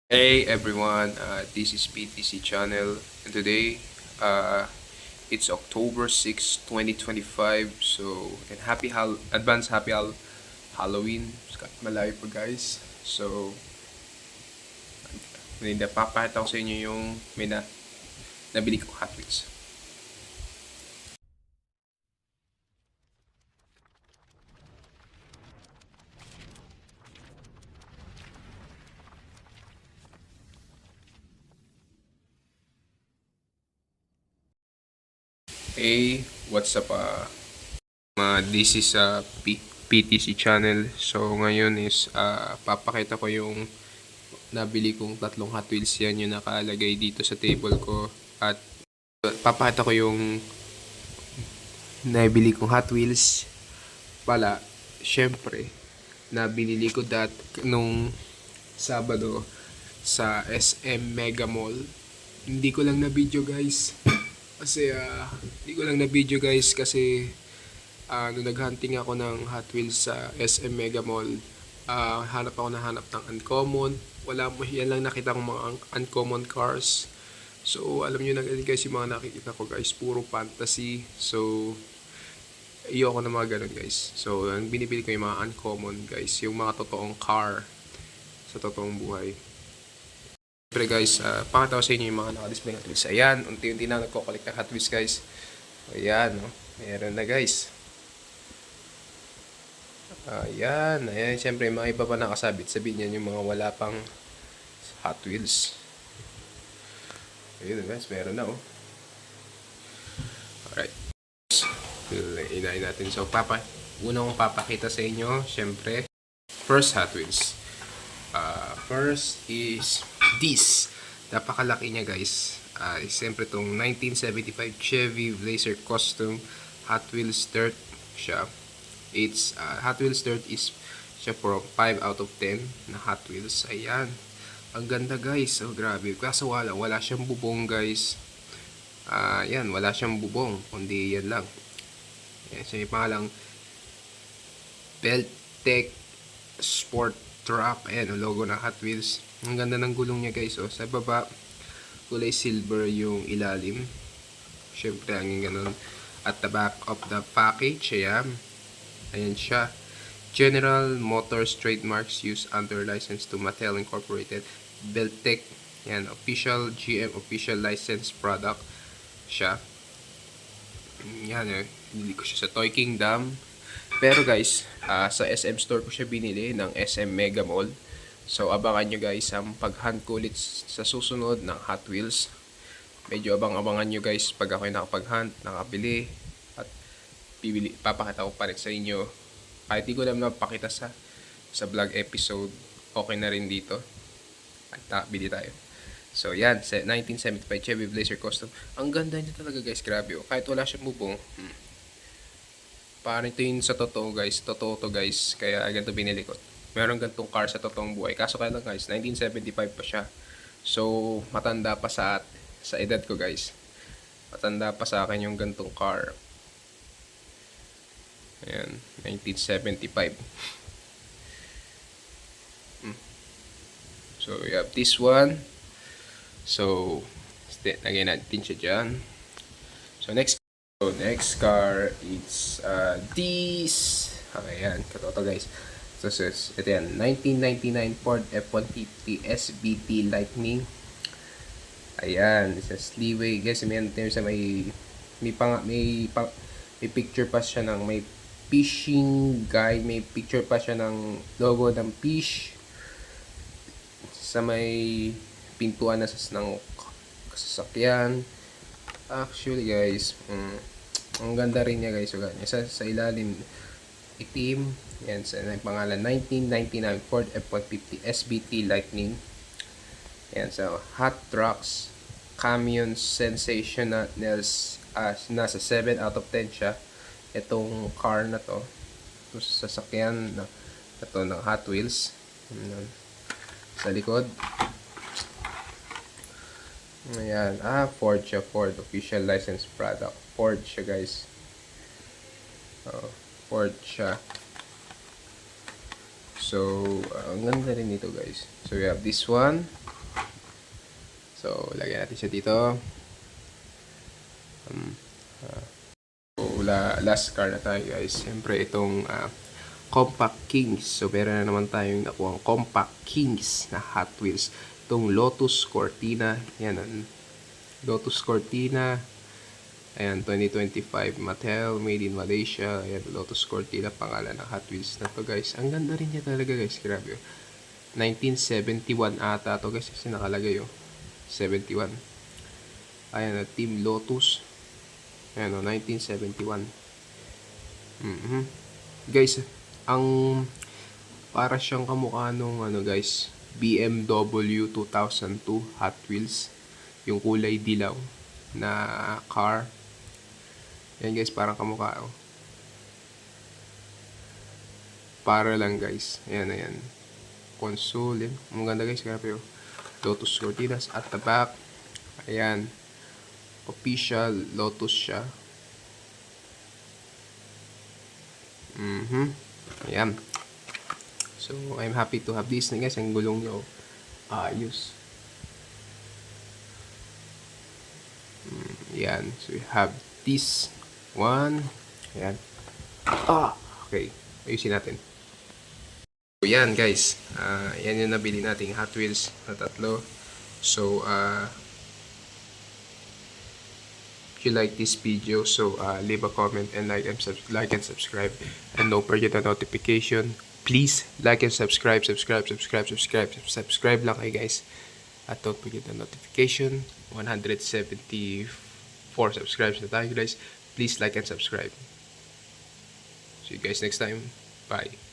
Hey everyone, this is PTC channel, and today it's October 6, 2025. So, and advance Halloween. Malayo pa guys. So, hindi papakita ko sa inyo yung nabili ko Hot Wheels. Hey, what's up? This is PTC channel. So, ngayon is papakita ko yung nabili kong tatlong Hot Wheels. Yan yung nakalagay dito sa table ko. At papakita ko yung nabili kong Hot Wheels pala. Syempre, nabili ko nung Sabado sa SM Mega Mall. Hindi ko lang na video guys. Hindi ko lang na video guys kasi nung naghunting ako ng Hot Wheels sa SM Mega Mall, hanap ng uncommon. Wala mo, yan lang nakita kong mga uncommon cars. So, alam nyo na guys, yung mga nakikita ko guys, puro fantasy. So, ayoko na mga ganun guys. So, ang binibili ko yung mga uncommon guys, yung mga totoong car sa totoong buhay. Siyempre guys, pakita ko sa inyo yung mga nakadisplay ng Hot Wheels. Ayan, unti-unti na nagko-collect ng Hot Wheels guys. Ayan, no? Meron na guys. Ayan, ayan. Siyempre, mga iba pa nakasabit. Sabihin niyan yung mga wala pang Hot Wheels. Ayun guys, meron na oh. Alright. Inain natin. So, una kong papakita sa inyo, siyempre, first Hot Wheels. First is this. Napakalaki niya guys. Siyempre itong 1975 Chevy Blazer Custom Hot Wheels Dirt siya. It's Hot Wheels Dirt is siya for 5 out of 10 na Hot Wheels. Ayan. Ang ganda guys. Oh, grabe. Kaso wala siyang bubong guys. Yan, wala siyang bubong. Kundi yan lang. Yan, siya yung pangalang Beltec Sport Truck. Ayan, ang logo ng Hot Wheels. Ang ganda ng gulong niya guys. Oh, sa baba, kulay silver yung ilalim. Siyempre, ang ganun. At the back of the package, ayan. Ayan siya. General Motors trademarks used under license to Mattel Incorporated. Beltec. Yan, official GM official license product siya. Yan eh. Binili ko siya sa Toy Kingdom. Pero guys, sa SM store ko siya binili ng SM Mega Mall. So abangan nyo guys ang pag-hunt ko ulit sa susunod ng Hot Wheels. Medyo abangan nyo guys pag ako'y nakapag-hunt, nakabili. At papakita ko pa rin sa inyo. Kahit di ko naman napakita sa vlog episode, okay na rin dito. At bili tayo. So yan, 1975 Chevy Blazer Custom. Ang ganda niya talaga guys, grabe oh. Kahit wala siyang bubong. Parang ito yun sa totoo guys. Totoo to guys. Kaya ganito binili ko. Meron gantong car sa totoong buhay. Kaso kaya lang guys, 1975 pa siya. So, matanda pa sa edad ko guys. Matanda pa sa akin yung gantong car. Ayan, 1975. So, we have this one. So, lagyan natin siya dyan. So, next car is this. Ayan, katoto guys. So, ito yan. 1999 Ford F-150 SBT Lightning. Ayan, this is leeway. Guys, may picture pa siya ng may fishing guy. May picture pa siya ng logo ng fish sa may pintuan ng sasakyan. Actually guys, ang ganda rin niya guys. So, sa ilalim itim. Yan, sa pangalan 1999 Ford F-150 SBT Lightning. Yan, so Hot Trucks Camion Sensationals, nasa 7 out of 10 siya. Itong car na to. Ito sa sasakyan na ito ng Hot Wheels. Sa likod. Ayan, Ford siya. Ford official license product. Ford siya guys. Ford siya. So, ang ganda rin nito guys. So, we have this one. So, lagyan natin siya dito. Last car na tayo guys. Siyempre itong Compact Kings. So meron na naman tayong nakuha Compact Kings na Hot Wheels. Itong Lotus Cortina. Yan. Lotus Cortina. Ayan, 2025 Mattel, made in Malaysia. Ayan, Lotus Cortina, pangalan ng Hot Wheels na to guys. Ang ganda rin niya talaga guys, grabe. 1971 ata to guys, kasi nakalagay 71. Ayan, Team Lotus. Ayan 1971. Guys, ang para siyang kamukha nung guys, BMW 2002 Hot Wheels. Yung kulay dilaw na car. Yan guys, parang kamukha. Para lang guys. Ayan. Console. Ang ganda guys, grabe. Lotus Cortinas at the back. Ayan. Official Lotus siya. Ayan. So, I'm happy to have this na guys. Ang gulong nyo. Ayos. Ayan. So, we have this one. Ayan. Okay. Ayusin natin. So, yan guys. Yan yung nabili nating Hot Wheels na tatlo. So, if you like this video, so leave a comment and like and subscribe. And don't forget the notification. Please like and subscribe lang kayo guys. At don't forget the notification. 174 subscribes na tayo guys. Please like and subscribe. See you guys next time. Bye.